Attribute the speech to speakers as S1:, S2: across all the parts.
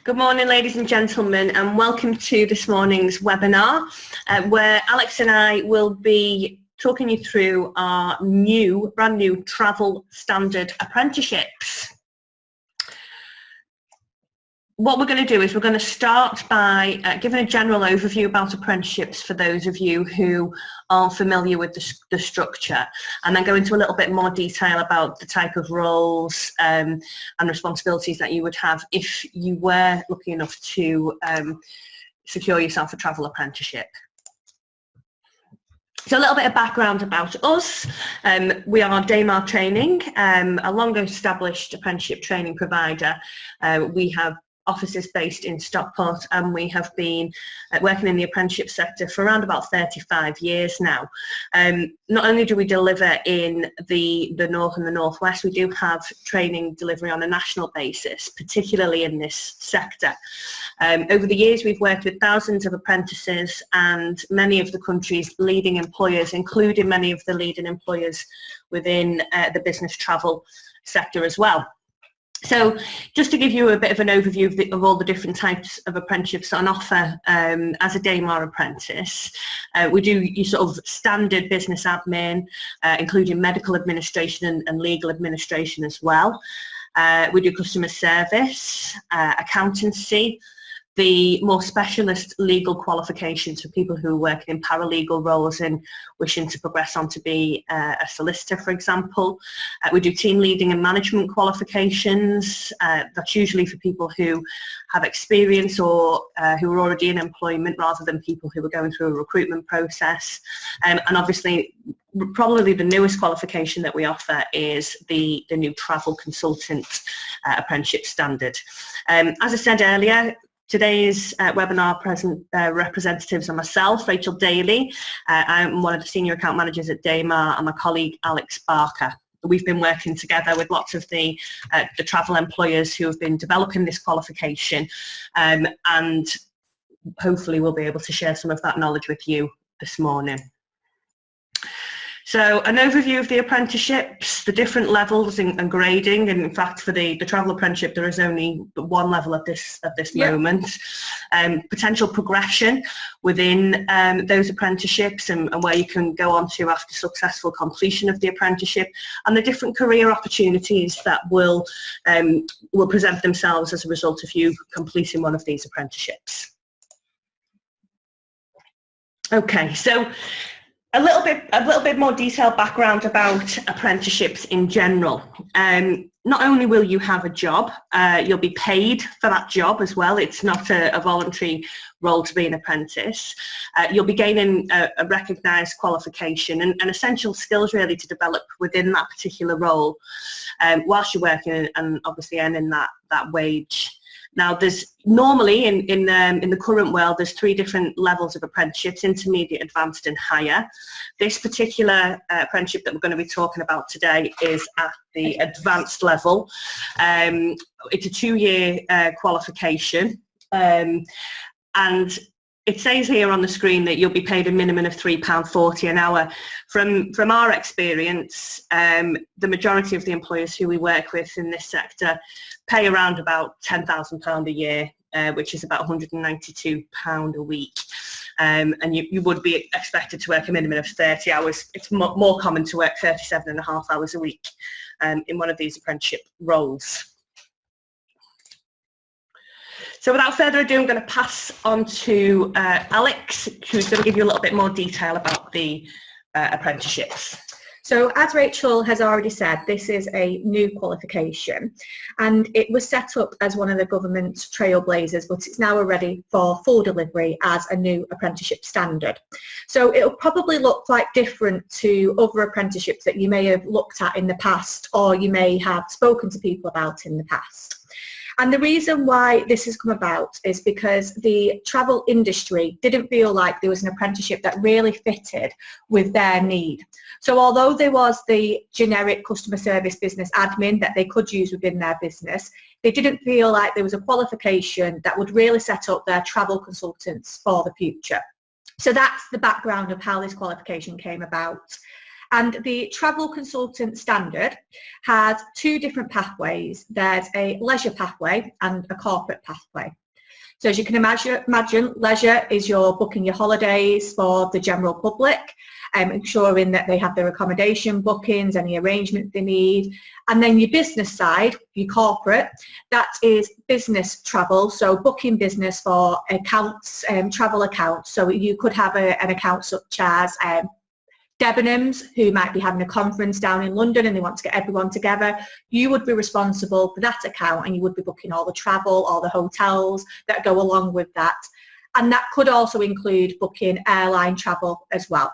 S1: Good morning, ladies and gentlemen, and welcome to this morning's webinar, where Alex and I will be talking you through our brand new travel standard apprenticeships. What we're going to do is we're going to start by giving a general overview about apprenticeships for those of you who aren't familiar with the structure, and then go into a little bit more detail about the type of roles and responsibilities that you would have if you were lucky enough to secure yourself a travel apprenticeship. So a little bit of background about us. We are Damar Training, a long established apprenticeship training provider. We have offices based in Stockport, and we have been working in the apprenticeship sector for around about 35 years now. Not only do we deliver in the north and the northwest, we do have training delivery on a national basis, particularly in this sector. Over the years, we've worked with thousands of apprentices and many of the country's leading employers, including many of the leading employers within the business travel sector as well. So just to give you a bit of an overview of all the different types of apprenticeships on offer as a Damar apprentice, we do your sort of standard business admin, including medical administration and legal administration as well. We do customer service, accountancy, the more specialist legal qualifications for people who are working in paralegal roles and wishing to progress on to be a solicitor, for example. We do team leading and management qualifications. That's usually for people who have experience or who are already in employment, rather than people who are going through a recruitment process. And obviously, probably the newest qualification that we offer is the new travel consultant apprenticeship standard. As I said earlier, today's webinar representatives are myself, Rachel Daly. I'm one of the senior account managers at Damar, and my colleague Alex Barker. We've been working together with lots of the travel employers who have been developing this qualification, and hopefully we'll be able to share some of that knowledge with you this morning. So an overview of the apprenticeships, the different levels and grading, and in fact for the travel apprenticeship there is only one level at this moment. Potential progression within those apprenticeships and where you can go on to after successful completion of the apprenticeship, and the different career opportunities that will present themselves as a result of you completing one of these apprenticeships. Okay, so a little bit more detailed background about apprenticeships in general. Not only will you have a job, you'll be paid for that job as well. It's not a voluntary role to be an apprentice. You'll be gaining a recognised qualification and essential skills really to develop within that particular role whilst you're working, and obviously earning that wage. Now, there's normally in the current world, there's three different levels of apprenticeships: intermediate, advanced and higher. This particular apprenticeship that we're going to be talking about today is at the advanced level. It's a 2-year qualification, and it says here on the screen that you'll be paid a minimum of £3.40 an hour. From our experience, the majority of the employers who we work with in this sector pay around about £10,000 a year, which is about £192 a week. And you would be expected to work a minimum of 30 hours. It's more common to work 37.5 hours a week in one of these apprenticeship roles. So without further ado, I'm going to pass on to Alex, who's going to give you a little bit more detail about the apprenticeships.
S2: So as Rachel has already said, this is a new qualification, and it was set up as one of the government's trailblazers, but it's now ready for full delivery as a new apprenticeship standard. So it'll probably look quite different to other apprenticeships that you may have looked at in the past, or you may have spoken to people about in the past. And the reason why this has come about is because the travel industry didn't feel like there was an apprenticeship that really fitted with their need. So although there was the generic customer service business admin that they could use within their business, they didn't feel like there was a qualification that would really set up their travel consultants for the future. So that's the background of how this qualification came about. And the travel consultant standard has two different pathways. There's a leisure pathway and a corporate pathway. So as you can imagine, leisure is your booking your holidays for the general public, ensuring that they have their accommodation bookings, any arrangements they need. And then your business side, your corporate, that is business travel, so booking business for accounts, travel accounts. So you could have an account such as Debenhams, who might be having a conference down in London and they want to get everyone together. You would be responsible for that account, and you would be booking all the travel, all the hotels that go along with that. And that could also include booking airline travel as well.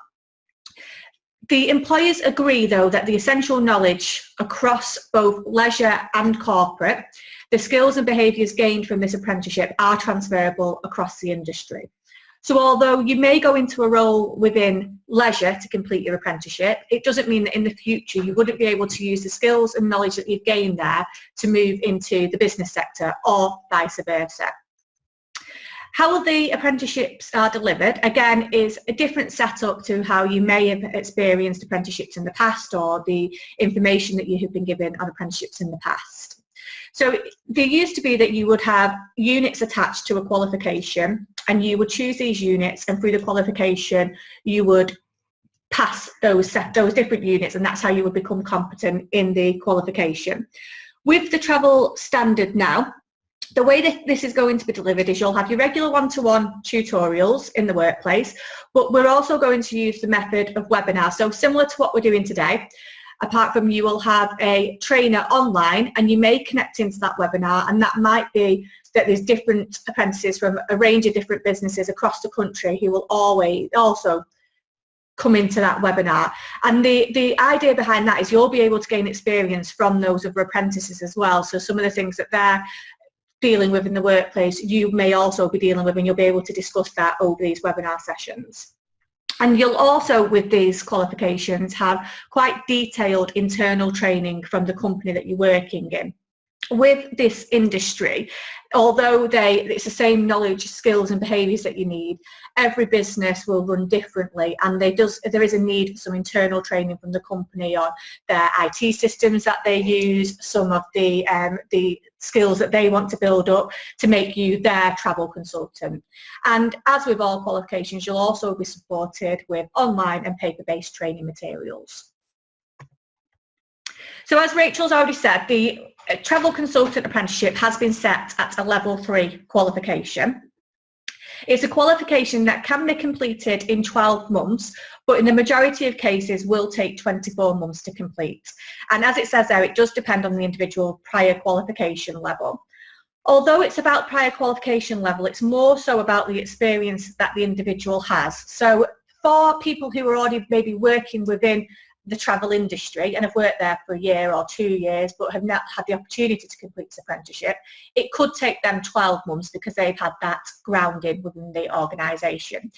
S2: The employers agree, though, that the essential knowledge across both leisure and corporate, the skills and behaviours gained from this apprenticeship are transferable across the industry. So although you may go into a role within leisure to complete your apprenticeship, it doesn't mean that in the future you wouldn't be able to use the skills and knowledge that you've gained there to move into the business sector, or vice versa. How the apprenticeships are delivered, again, is a different setup to how you may have experienced apprenticeships in the past, or the information that you have been given on apprenticeships in the past. So there used to be that you would have units attached to a qualification, and you would choose these units, and through the qualification you would pass those different units, and that's how you would become competent in the qualification. With the travel standard now, the way that this is going to be delivered is you'll have your regular one-to-one tutorials in the workplace, but we're also going to use the method of webinars. So similar to what we're doing today, apart from you will have a trainer online, and you may connect into that webinar, and that might be that there's different apprentices from a range of different businesses across the country who will always also come into that webinar. And the idea behind that is you'll be able to gain experience from those other apprentices as well. So some of the things that they're dealing with in the workplace, you may also be dealing with, and you'll be able to discuss that over these webinar sessions. And you'll also, with these qualifications, have quite detailed internal training from the company that you're working in. With this industry, although it's the same knowledge, skills and behaviours that you need, every business will run differently, and there is a need for some internal training from the company on their IT systems that they use, some of the skills that they want to build up to make you their travel consultant. And as with all qualifications, you'll also be supported with online and paper-based training materials. So as Rachel's already said, the travel consultant apprenticeship has been set at a level 3 qualification. It's a qualification that can be completed in 12 months, but in the majority of cases will take 24 months to complete. And as it says there, it does depend on the individual prior qualification level. Although it's about prior qualification level, it's more so about the experience that the individual has. So for people who are already maybe working within the travel industry and have worked there for a year or 2 years but have not had the opportunity to complete this apprenticeship, it could take them 12 months because they've had that grounding within the organisation.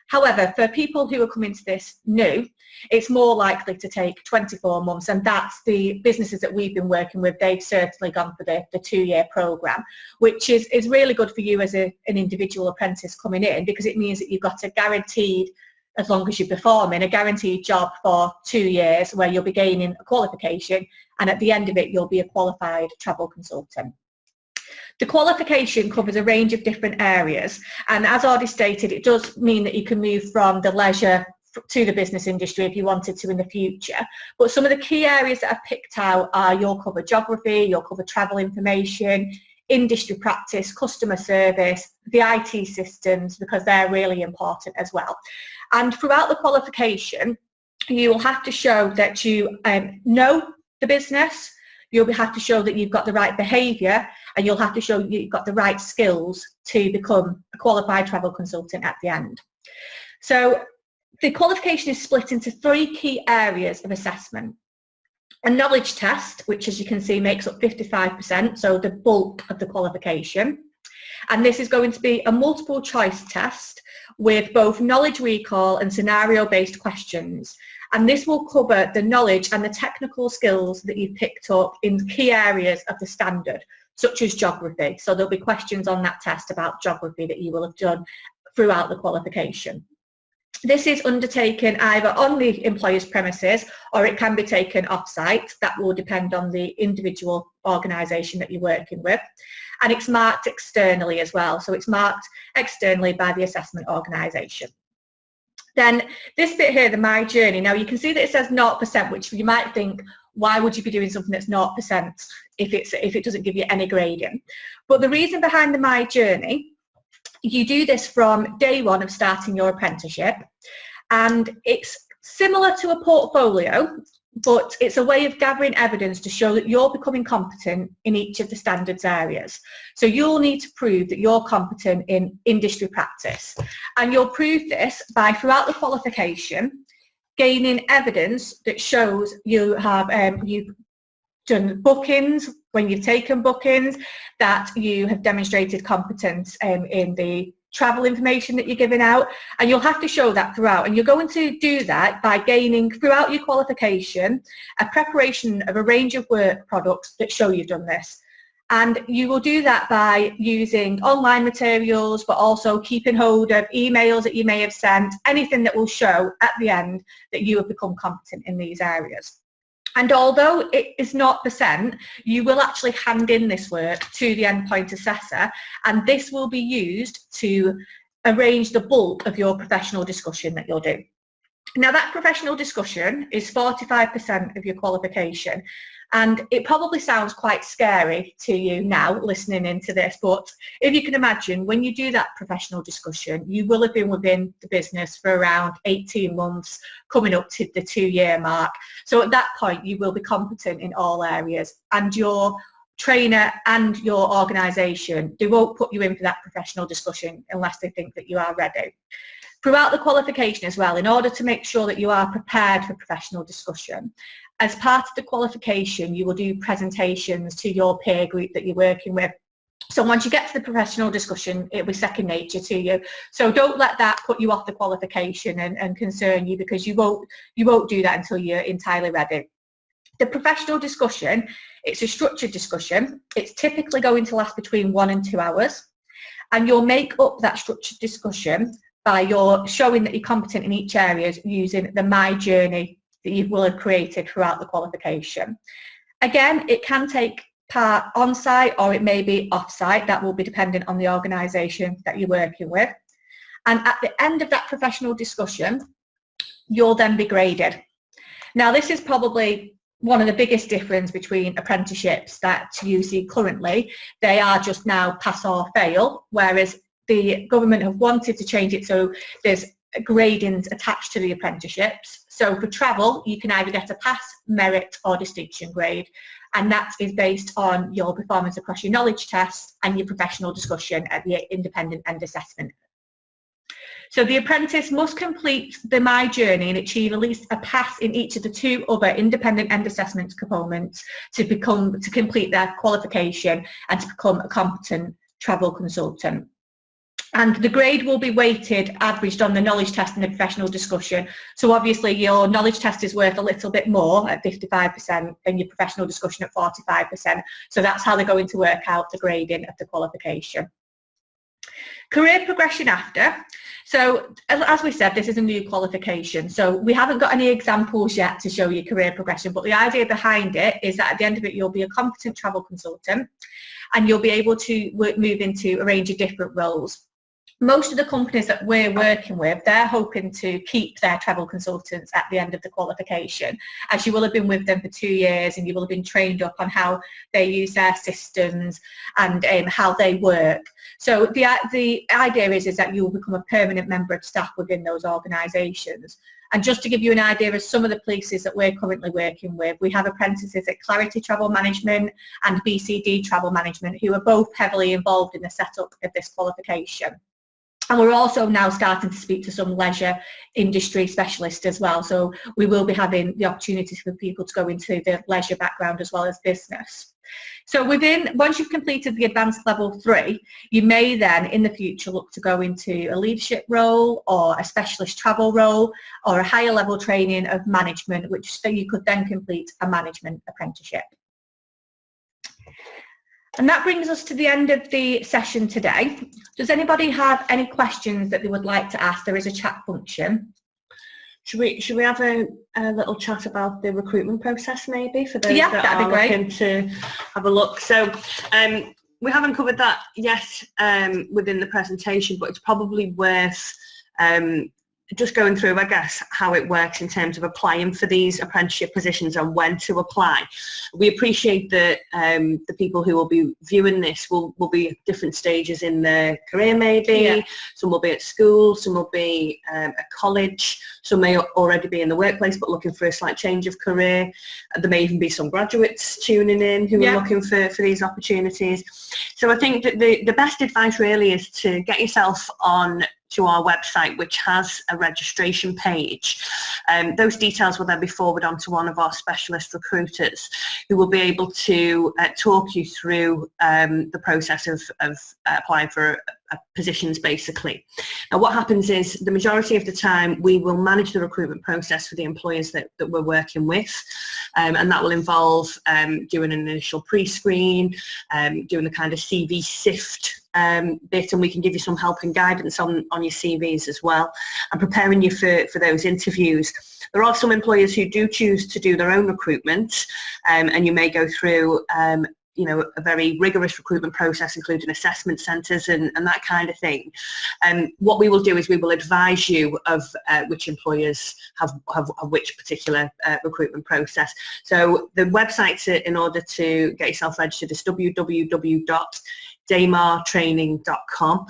S2: However, for people who are coming to this new, it's more likely to take 24 months, and that's the businesses that we've been working with. They've certainly gone for the 2-year programme, which is really good for you as an individual apprentice coming in, because it means that you've got a guaranteed, as long as you're performing, a guaranteed job for 2 years where you'll be gaining a qualification, and at the end of it you'll be a qualified travel consultant. The qualification covers a range of different areas, and as already stated, it does mean that you can move from the leisure to the business industry if you wanted to in the future. But some of the key areas that I've picked out are you'll cover geography, you'll cover travel information, industry practice, customer service, the IT systems, because they're really important as well. And throughout the qualification, you will have to show that you know the business, you'll have to show that you've got the right behaviour, and you'll have to show you've got the right skills to become a qualified travel consultant at the end. So the qualification is split into 3 key areas of assessment. A knowledge test, which as you can see makes up 55%, so the bulk of the qualification. And this is going to be a multiple choice test with both knowledge recall and scenario-based questions. And this will cover the knowledge and the technical skills that you've picked up in key areas of the standard, such as geography. So there'll be questions on that test about geography that you will have done throughout the qualification. This is undertaken either on the employer's premises or it can be taken off-site. That will depend on the individual organisation that you're working with. And it's marked externally as well. So it's marked externally by the assessment organisation. Then this bit here, the My Journey, now you can see that it says 0%, which you might think, why would you be doing something that's 0% if it doesn't give you any grading? But the reason behind the My Journey, you do this from day one of starting your apprenticeship, and it's similar to a portfolio, but it's a way of gathering evidence to show that you're becoming competent in each of the standards areas. So you'll need to prove that you're competent in industry practice, and you'll prove this by, throughout the qualification, gaining evidence that shows you have you've done bookings, when you've taken bookings, that you have demonstrated competence in the travel information that you're giving out, and you'll have to show that throughout. And you're going to do that by gaining, throughout your qualification, a preparation of a range of work products that show you've done this. And you will do that by using online materials, but also keeping hold of emails that you may have sent, anything that will show at the end that you have become competent in these areas. And although it is 0%, you will actually hand in this work to the endpoint assessor, and this will be used to arrange the bulk of your professional discussion that you'll do. Now, that professional discussion is 45% of your qualification, and it probably sounds quite scary to you now listening into this, but if you can imagine, when you do that professional discussion, you will have been within the business for around 18 months, coming up to the 2-year mark. So at that point, you will be competent in all areas, and your trainer and your organisation, they won't put you in for that professional discussion unless they think that you are ready. Throughout the qualification as well, in order to make sure that you are prepared for professional discussion, as part of the qualification, you will do presentations to your peer group that you're working with. So once you get to the professional discussion, it'll be second nature to you. So don't let that put you off the qualification and concern you, because you won't do that until you're entirely ready. The professional discussion, it's a structured discussion. It's typically going to last between 1 and 2 hours, and you'll make up that structured discussion by your showing that you're competent in each area using the My Journey that you will have created throughout the qualification. Again, it can take part on-site or it may be off-site. That will be dependent on the organisation that you're working with. And at the end of that professional discussion, you'll then be graded. Now, this is probably one of the biggest difference between apprenticeships that you see currently. They are just now pass or fail, whereas the government have wanted to change it so there's gradings attached to the apprenticeships. So for travel, you can either get a pass, merit or distinction grade, and that is based on your performance across your knowledge test and your professional discussion at the independent end assessment. So the apprentice must complete the My Journey and achieve at least a pass in each of the 2 other independent end assessment components to complete their qualification and to become a competent travel consultant. And the grade will be weighted, averaged on the knowledge test and the professional discussion. So obviously your knowledge test is worth a little bit more at 55% and your professional discussion at 45%. So that's how they're going to work out the grading of the qualification. Career progression after. So as we said, this is a new qualification. So we haven't got any examples yet to show you career progression, but the idea behind it is that at the end of it, you'll be a competent travel consultant and you'll be able to move into a range of different roles. Most of the companies that we're working with, they're hoping to keep their travel consultants at the end of the qualification, as you will have been with them for 2 years and you will have been trained up on how they use their systems and how they work. So the idea is that you will become a permanent member of staff within those organisations. And just to give you an idea of some of the places that we're currently working with, we have apprentices at Clarity Travel Management and BCD Travel Management who are both heavily involved in the setup of this qualification. And we're also now starting to speak to some leisure industry specialists as well. So we will be having the opportunity for people to go into the leisure background as well as business. So once you've completed the advanced level 3, you may then in the future look to go into a leadership role or a specialist travel role or a higher level training of management, which you could then complete a management apprenticeship. And that brings us to the end of the session today. Does anybody have any questions that they would like to ask? There is a chat function.
S1: Should we have a little chat about the recruitment process maybe for those that
S2: that'd
S1: are
S2: be great.
S1: looking to have a look? So we haven't covered that yet within the presentation, but it's probably worth just going through, I guess, how it works in terms of applying for these apprenticeship positions and when to apply. We appreciate that the people who will be viewing this will be at different stages in their career maybe. Yeah. Some will be at school, some will be at college, some may already be in the workplace but looking for a slight change of career. There may even be some graduates tuning in who are looking for these opportunities. So I think that the best advice really is to get yourself on to our website, which has a registration page. Those details will then be forwarded on to one of our specialist recruiters who will be able to talk you through the process of applying for positions basically. Now what happens is the majority of the time we will manage the recruitment process for the employers that we're working with, and that will involve doing an initial pre-screen, doing the kind of CV sift bit, and we can give you some help and guidance on your CVs as well, and preparing you for those interviews. There are some employers who do choose to do their own recruitment, and you may go through a very rigorous recruitment process, including assessment centres and that kind of thing. What we will do is we will advise you of which employers have which particular recruitment process. So the website in order to get yourself registered is www.damartraining.com,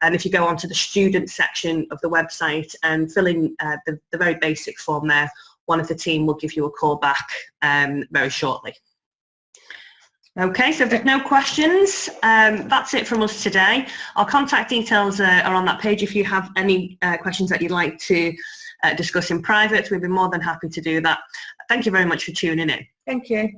S1: and if you go onto the student section of the website and fill in the very basic form there, one of the team will give you a call back very shortly. Okay, so if there's no questions, that's it from us today. Our contact details are on that page. If you have any questions that you'd like to discuss in private, we'd be more than happy to do that. Thank you very much for tuning in.
S2: Thank you.